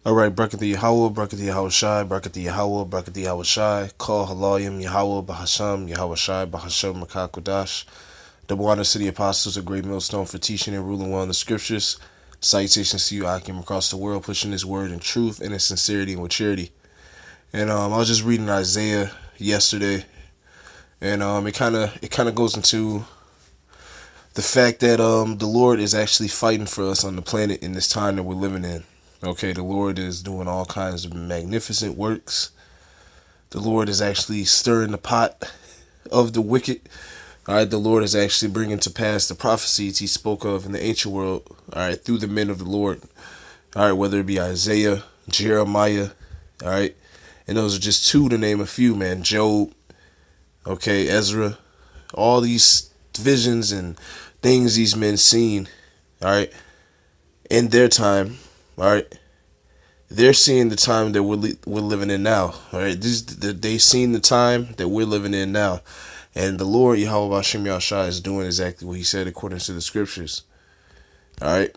All right, Bracket the Yahweh, Bracket the Yahweh Shai, Bracket the Yahweh, Bracket the Yahweh Shai, Call Halayim, Yahweh, Bahasham, Yahweh Shai, Bahasham, Makakodash. Double honor to the apostles, a great millstone for teaching and ruling well in the scriptures. Salutations to you, Akim, across the world, pushing this word in truth and in sincerity and with charity. And I was just reading Isaiah yesterday, and it kind of goes into the fact that the Lord is actually fighting for us on the planet in this time that we're living in. Okay, the Lord is doing all kinds of magnificent works. The Lord is actually stirring the pot of the wicked. All right, the Lord is actually bringing to pass the prophecies he spoke of in the ancient world. All right, through the men of the Lord. All right, whether it be Isaiah, Jeremiah. All right, and those are just two to name a few, man. Job, okay, Ezra. All these visions and things these men seen. All right, in their time. All right, they're seeing the time that we're living in now. All right, they seen the time that we're living in now, and the Lord Yahweh Hashem Yahshua is doing exactly what He said according to the scriptures. All right,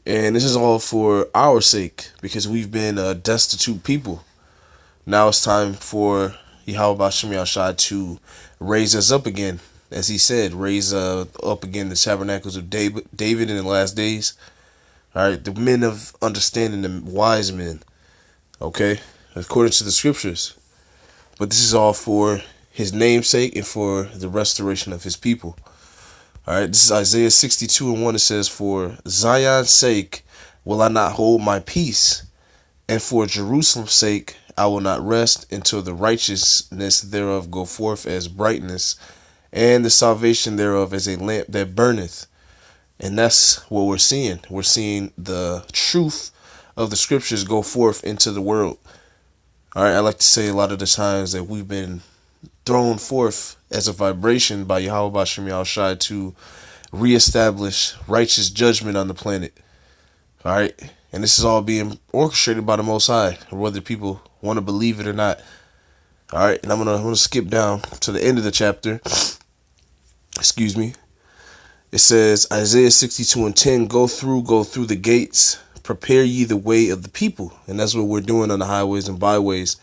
and this is all for our sake because we've been a destitute people. Now it's time for Yahweh Hashem Yahshua to raise us up again, as He said, raise up again the tabernacles of David in the last days. All right, the men of understanding, the wise men, okay, according to the scriptures. But this is all for His namesake and for the restoration of His people. All right, this is Isaiah 62:1. It says, "For Zion's sake will I not hold my peace, and for Jerusalem's sake I will not rest until the righteousness thereof go forth as brightness, and the salvation thereof as a lamp that burneth." And that's what we're seeing. We're seeing the truth of the scriptures go forth into the world. All right, I like to say a lot of the times that we've been thrown forth as a vibration by Yahweh Bashem Yahushai to reestablish righteous judgment on the planet. All right, and this is all being orchestrated by the Most High, whether people want to believe it or not. All right, and I'm gonna skip down to the end of the chapter. Excuse me. It says, Isaiah 62:10, go through the gates, prepare ye the way of the people. And that's what we're doing on the highways and byways,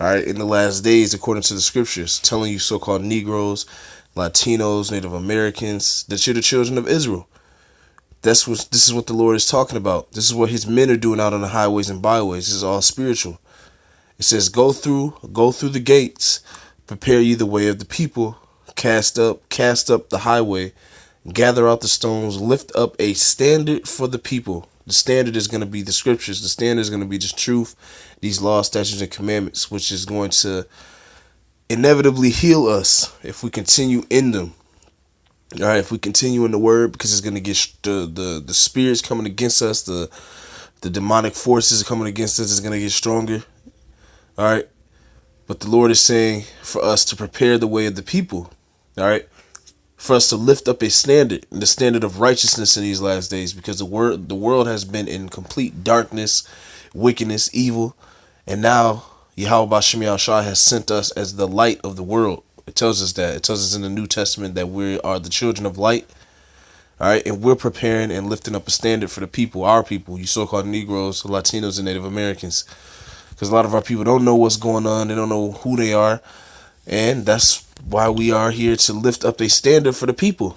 all right, in the last days, according to the scriptures, telling you so-called Negroes, Latinos, Native Americans, that you're the children of Israel. This is what the Lord is talking about. This is what His men are doing out on the highways and byways. This is all spiritual. It says, go through the gates, prepare ye the way of the people, cast up the highway, gather out the stones, lift up a standard for the people. The standard is going to be the scriptures. The standard is going to be just truth, these laws, statutes, and commandments, which is going to inevitably heal us if we continue in them. All right, if we continue in the word, because it's going to get the spirits coming against us, the demonic forces coming against us is going to get stronger. All right, but the Lord is saying for us to prepare the way of the people. All right, for us to lift up a standard, the standard of righteousness in these last days, because the world has been in complete darkness, wickedness, evil, and now Yahweh Bashem Yahushua has sent us as the light of the world. It tells us that. It tells us in the New Testament that we are the children of light. All right, and we're preparing and lifting up a standard for the people, our people, you so-called Negroes, Latinos, and Native Americans, because a lot of our people don't know what's going on. They don't know who they are, and that's why we are here to lift up a standard for the people.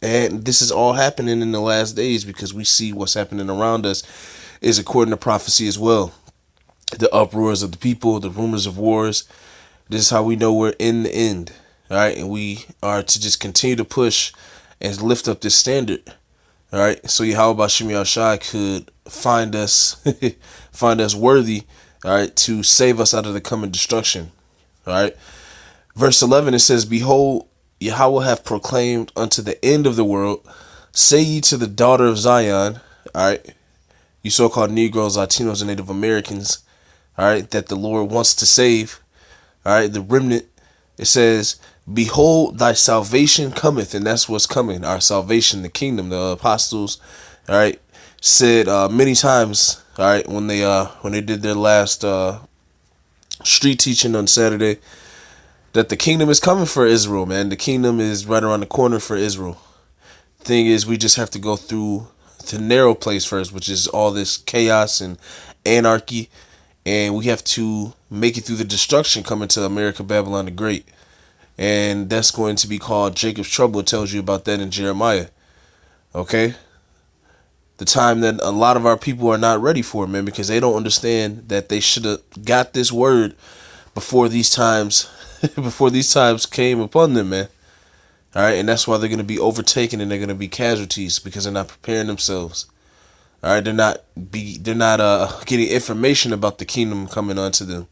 And this is all happening in the last days because we see what's happening around us is according to prophecy as well. The uproars of the people, the rumors of wars. This is how we know we're in the end. All right, and we are to just continue to push and lift up this standard. All right, so Yahweh Bashem Yahushai could find us worthy, all right, to save us out of the coming destruction. All right. Verse 11, it says, behold, Yahweh hath proclaimed unto the end of the world, say ye to the daughter of Zion, all right, you so-called Negroes, Latinos, and Native Americans, all right, that the Lord wants to save, all right, the remnant. It says, behold, thy salvation cometh, and that's what's coming, our salvation, the kingdom. The apostles, all right, said many times, all right, when they did their last street teaching on Saturday, that the kingdom is coming for Israel, man. The kingdom is right around the corner for Israel. Thing is, we just have to go through the narrow place first, which is all this chaos and anarchy, and we have to make it through the destruction coming to America, Babylon the Great. And that's going to be called Jacob's Trouble. It tells you about that in Jeremiah. Okay? The time that a lot of our people are not ready for, man, because they don't understand that they should have got this word before these times before these times came upon them, man. All right, and that's why they're going to be overtaken and they're going to be casualties because they're not preparing themselves. All right, they're not getting information about the kingdom coming onto them.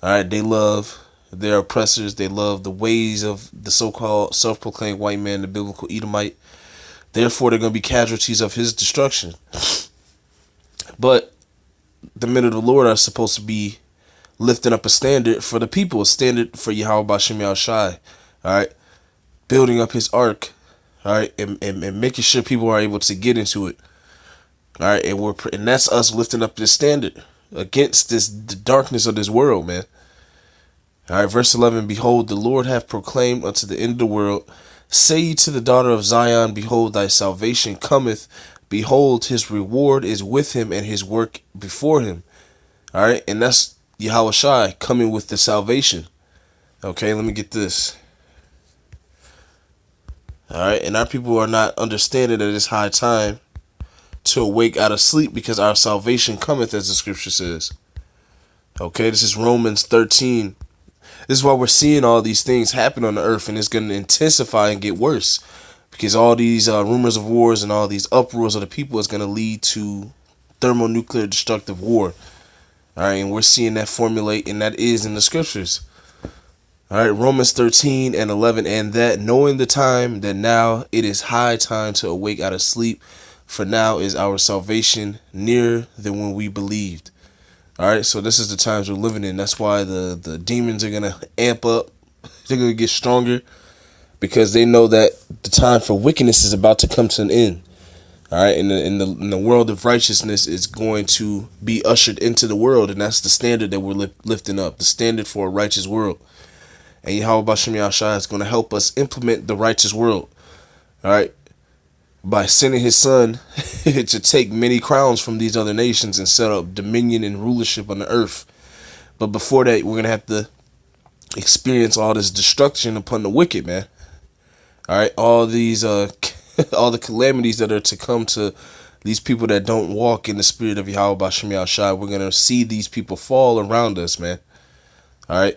All right, they love their oppressors. They love the ways of the so-called self-proclaimed white man, the biblical Edomite. Therefore, they're going to be casualties of his destruction. But the men of the Lord are supposed to be lifting up a standard for the people, a standard for Yahweh Bashem Yahushai. All right, building up his ark. All right, and making sure people are able to get into it. All right, and that's us lifting up this standard against the darkness of this world, man. All right, verse 11, behold, the Lord hath proclaimed unto the end of the world, say ye to the daughter of Zion, behold, thy salvation cometh. Behold, his reward is with him and his work before him. All right, and that's Yahweh Shai coming with the salvation. Okay, let me get this. All right, and our people are not understanding that it's high time to awake out of sleep because our salvation cometh, as the scripture says. Okay, this is Romans 13. This is why we're seeing all these things happen on the earth, and it's going to intensify and get worse because all these rumors of wars and all these uproars of the people is going to lead to thermonuclear destructive war. All right, and we're seeing that formulate, and that is in the scriptures. All right, Romans 13 and 11, and that knowing the time that now it is high time to awake out of sleep, for now is our salvation nearer than when we believed. All right, so this is the times we're living in. That's why the demons are going to amp up. They're going to get stronger because they know that the time for wickedness is about to come to an end. All right, in the world of righteousness is going to be ushered into the world, and that's the standard that we're lifting up, the standard for a righteous world. And Yahweh Bashem Yahushua is going to help us implement the righteous world. All right, by sending his son to take many crowns from these other nations and set up dominion and rulership on the earth. But before that, we're going to have to experience all this destruction upon the wicked, man. All right, all these all the calamities that are to come to these people that don't walk in the spirit of Yahweh Bashem Yahushua. We're going to see these people fall around us, man. All right,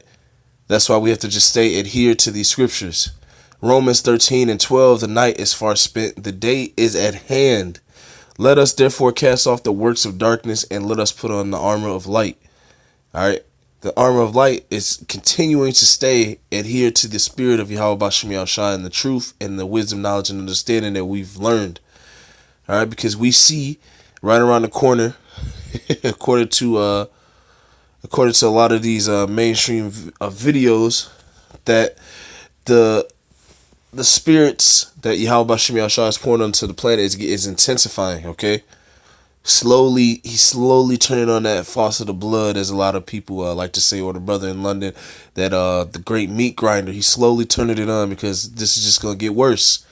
that's why we have to just stay adhere to these scriptures. Romans 13 and 12, the night is far spent, the day is at hand. Let us therefore cast off the works of darkness and let us put on the armor of light. All right. The armor of light is continuing to stay adhered to the spirit of Yahweh Bashem Yahushua and the truth and the wisdom, knowledge, and understanding that we've learned. All right. Because we see right around the corner, according to a lot of these mainstream videos, that the spirits that Yahweh Bashem Yahushua is pouring onto the planet is intensifying, okay? He's slowly turning on that faucet of blood, as a lot of people like to say, or the brother in London, that the great meat grinder, he's slowly turning it on because this is just going to get worse.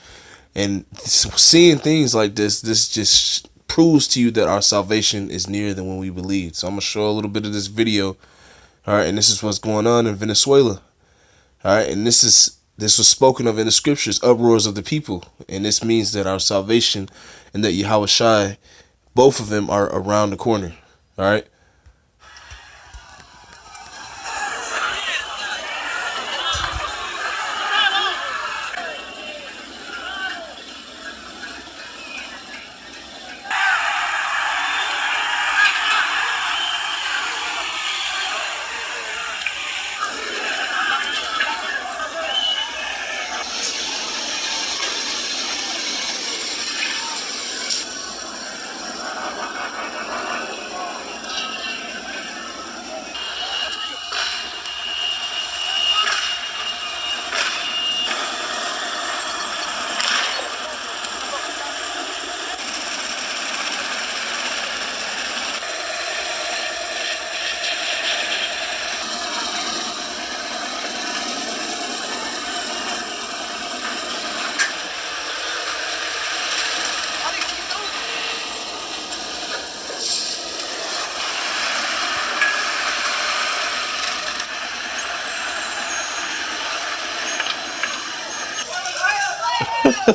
And seeing things like this just proves to you that our salvation is nearer than when we believed. So I'm going to show a little bit of this video, all right? And this is what's going on in Venezuela, all right? And this was spoken of in the scriptures, uproars of the people. And this means that our salvation and that Yahweh Shai, both of them are around the corner. All right.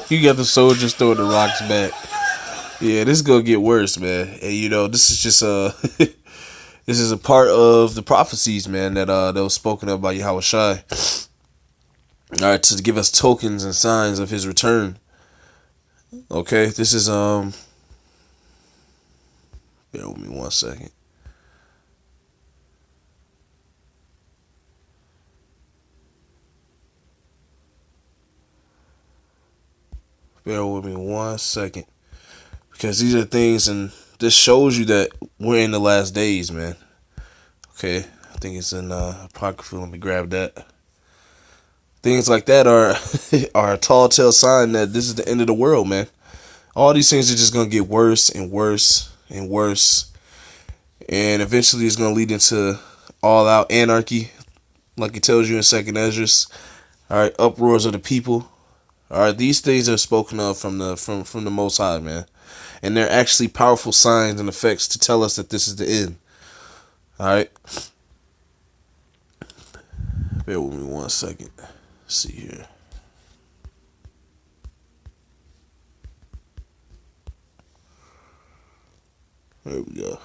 You got the soldiers throwing the rocks back. Yeah, this is gonna get worse, man. And you know, this is just this is a part of the prophecies, man, that was spoken of by Yahweh Shai. All right, to give us tokens and signs of his return. Okay, this is bear with me 1 second. Bear with me 1 second. Because these are things, and this shows you that we're in the last days, man. Okay, I think it's in Apocrypha. Let me grab that. Things like that are a tall tale sign that this is the end of the world, man. All these things are just going to get worse and worse and worse. And eventually it's going to lead into all-out anarchy, like it tells you in 2nd Esdras. All right, uproars of the people. All right, these things are spoken of from the Most High, man. And they're actually powerful signs and effects to tell us that this is the end. All right. Bear with me 1 second. Let's see here. There we go.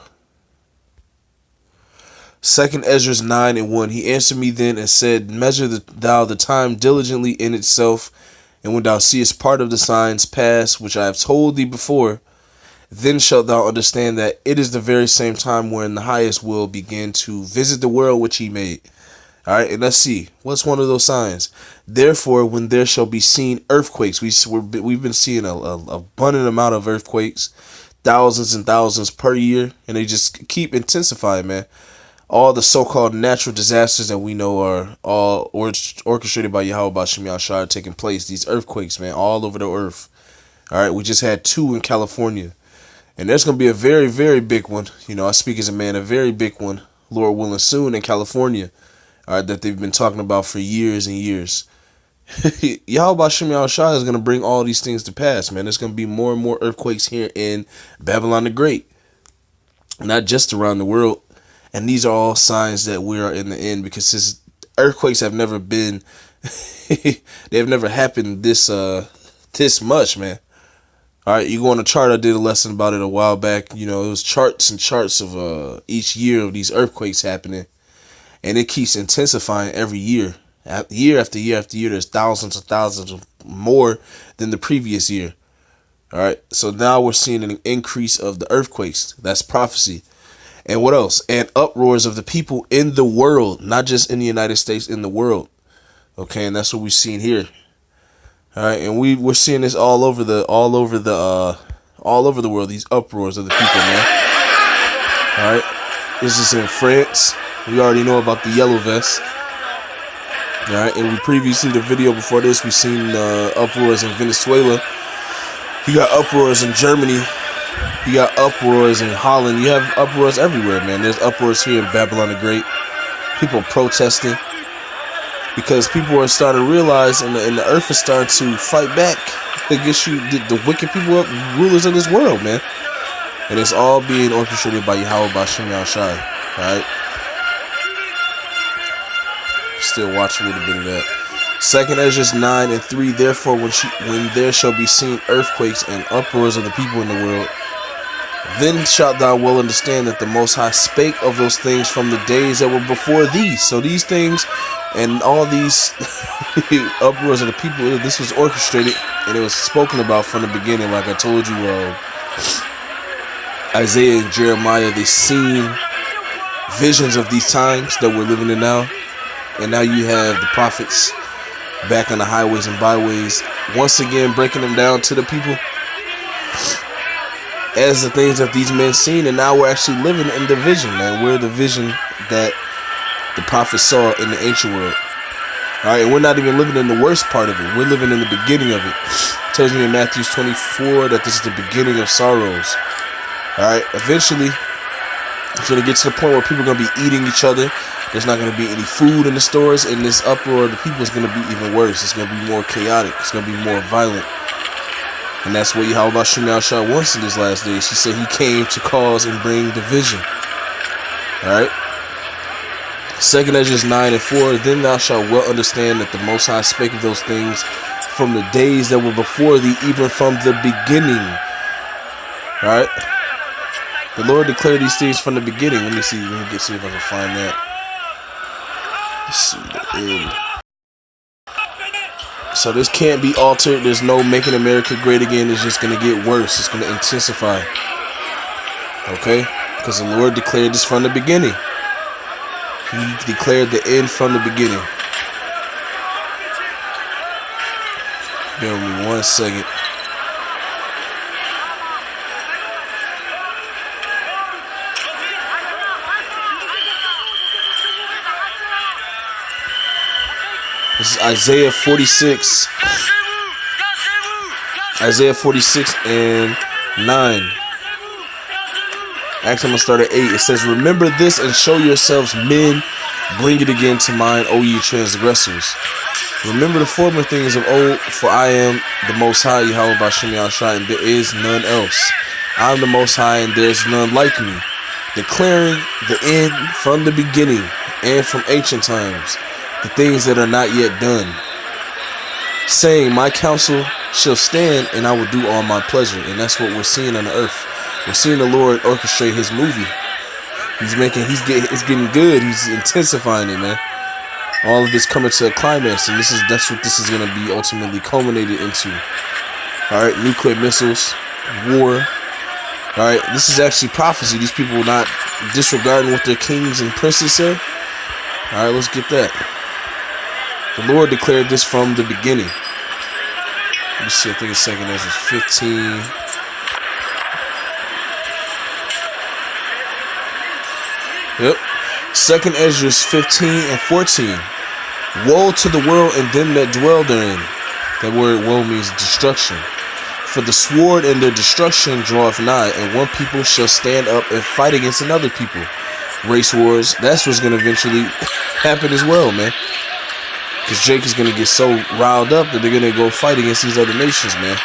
2nd Esdras 9:1. He answered me then and said, measure thou the time diligently in itself, and when thou seest part of the signs pass, which I have told thee before, then shalt thou understand that it is the very same time wherein the highest will begin to visit the world which he made. All right, and let's see. What's one of those signs? Therefore, when there shall be seen earthquakes, we've been seeing a abundant amount of earthquakes, thousands and thousands per year, and they just keep intensifying, man. All the so-called natural disasters that we know are all orchestrated by Yahweh B'Shem Yahshua taking place. These earthquakes, man, all over the earth. All right, we just had 2 in California. And there's going to be a very, very big one. You know, I speak as a man, a very big one, Lord willing, soon in California. All right, that they've been talking about for years and years. Yahweh B'Shem Yahshua is going to bring all these things to pass, man. There's going to be more and more earthquakes here in Babylon the Great. Not just around the world. And these are all signs that we are in the end, because earthquakes have never been, they have never happened this much, man. All right, you go on a chart. I did a lesson about it a while back. You know, it was charts and charts of each year of these earthquakes happening, and it keeps intensifying every year. Year after year after year, there's thousands and thousands of more than the previous year. All right, so now we're seeing an increase of the earthquakes. That's prophecy. And what else? And uproars of the people in the world, not just in the United States, in the world. Okay, and that's what we've seen here. All right, and we're seeing this all over the world. These uproars of the people, man. All right, this is in France. We already know about the yellow vest. All right, and we previously, the video before this, we seen uproars in Venezuela. You got uproars in Germany. You got uproars in Holland. You have uproars everywhere, man. There's uproars here in Babylon the Great. People protesting because people are starting to realize, and the earth is starting to fight back against you, the wicked people, rulers of this world, man. And it's all being orchestrated by Yahweh B'Shem Yahshua. All right. Still watch a little bit of that. 2nd Esdras 9:3. Therefore, when there shall be seen earthquakes and uproars of the people in the world, then shalt thou well understand that the Most High spake of those things from the days that were before these. So these things and all these uproars of the people, this was orchestrated and it was spoken about from the beginning. Like I told you, Isaiah and Jeremiah, they seen visions of these times that we're living in now. And now you have the prophets back on the highways and byways, once again breaking them down to the people as the things that these men seen. And now we're actually living in the vision, man. We're the vision that the prophets saw in the ancient world. All right, and we're not even living in the worst part of it. We're living in the beginning of it. It tells you in Matthew 24 that this is the beginning of sorrows. All right, eventually it's going to get to the point where people are going to be eating each other. There's not going to be any food in the stores, and this uproar of the people is going to be even worse. It's going to be more chaotic. It's going to be more violent. And that's what Yahweh B'Shem Yahshua wants in his last days. He said he came to cause and bring division. Alright? 2nd Esdras 9:4. Then thou shalt well understand that the Most High spake of those things from the days that were before thee, even from the beginning. Alright? The Lord declared these things from the beginning. Let me see. Let me see if I can find that. Let's see the end. So this can't be altered. There's no making America great again. It's just going to get worse. It's going to intensify. Okay? Because the Lord declared this from the beginning. He declared the end from the beginning. Bear with me 1 second. This is Isaiah 46. Isaiah 46 and 9. Actually, I'm going to start at 8. It says, remember this and show yourselves men. Bring it again to mind, O ye transgressors. Remember the former things of old, for I am the Most High, Yahweh B'Shem Yahushua, and there is none else. I am the Most High, and there is none like me, declaring the end from the beginning and from ancient times, the things that are not yet done, saying, my counsel shall stand, and I will do all my pleasure. And that's what we're seeing on the earth. We're seeing the Lord orchestrate His movie. It's getting good. He's intensifying it, man. All of this coming to a climax, and that's what this is going to be ultimately culminated into. All right, nuclear missiles, war. All right, this is actually prophecy. These people are not disregarding what their kings and princes say. All right, let's get that. The Lord declared this from the beginning. Let me see. I think it's 2 Ezra 15. Yep. 2 Ezra 15 and 14. Woe to the world and them that dwell therein. That word woe means destruction. For the sword and their destruction draweth nigh, and one people shall stand up and fight against another people. Race wars, that's what's going to eventually happen as well, man. Because Jake is going to get so riled up that they're going to go fight against these other nations, man.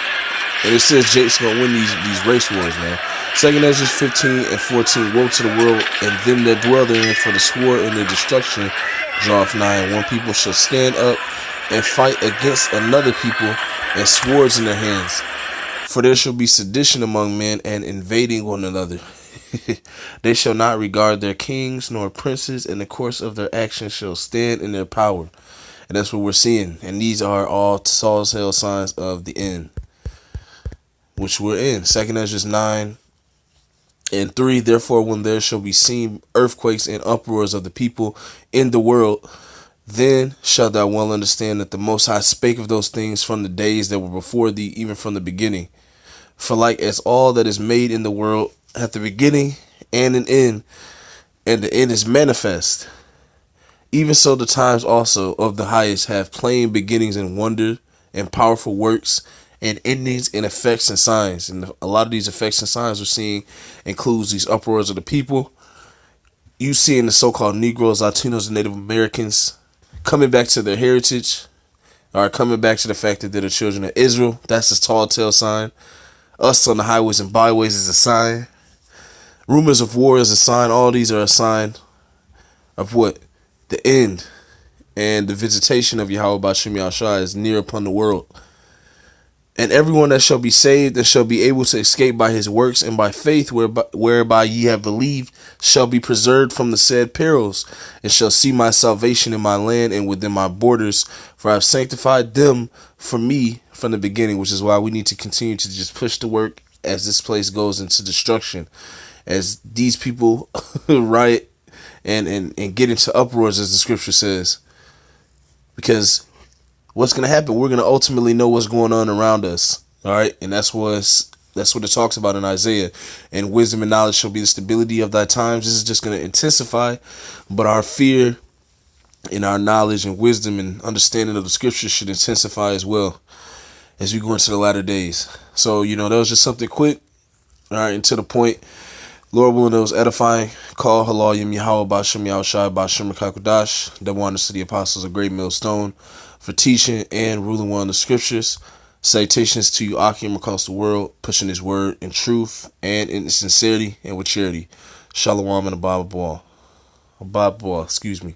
And it says Jake's going to win these race wars, man. 2 Ezra 15 and 14. Woe to the world and them that dwell therein, for the sword and their destruction draweth nigh, and one people shall stand up and fight against another people, and swords in their hands. For there shall be sedition among men, and invading one another. They shall not regard their kings nor princes, and the course of their actions shall stand in their power. And that's what we're seeing. And these are all Saul's hell signs of the end, which we're in. 2 Ezra 9 and 3. Therefore, when there shall be seen earthquakes and uproars of the people in the world, then shalt thou well understand that the Most High spake of those things from the days that were before thee, even from the beginning. For like as all that is made in the world hath the beginning and an end, and the end is manifest, even so the times also of the highest have plain beginnings and wonder and powerful works and endings and effects and signs. And a lot of these effects and signs we're seeing includes these uproars of the people. You seeing the so-called Negroes, Latinos, and Native Americans coming back to their heritage, or coming back to the fact that they're the children of Israel. That's a tall tale sign. Us on the highways and byways is a sign. Rumors of war is a sign. All these are a sign of what? The end. And the visitation of Yahweh B'Shem Yahushua is near upon the world. And everyone that shall be saved and shall be able to escape by his works and by faith whereby ye have believed shall be preserved from the said perils, and shall see my salvation in my land and within my borders, for I have sanctified them for me from the beginning. Which is why we need to continue to just push the work as this place goes into destruction, as these people riot and get into uproars, as the scripture says. Because what's going to happen? We're going to ultimately know what's going on around us. All right. And that's what it talks about in Isaiah. And wisdom and knowledge shall be the stability of thy times. This is just going to intensify. But our fear and our knowledge and wisdom and understanding of the scripture should intensify as well as we go into the latter days. So, that was just something quick. All right. And to the point. Lord willing, it was edifying. Call Halayim Yahweh B'Shem Yahushua B'Shem Mekakudash. Double honors to the apostles of Great Millstone for teaching and ruling one of the scriptures. Salutations to you, Akim, across the world, pushing his word in truth and in sincerity and with charity. Shalom and Abba Ball. Excuse me.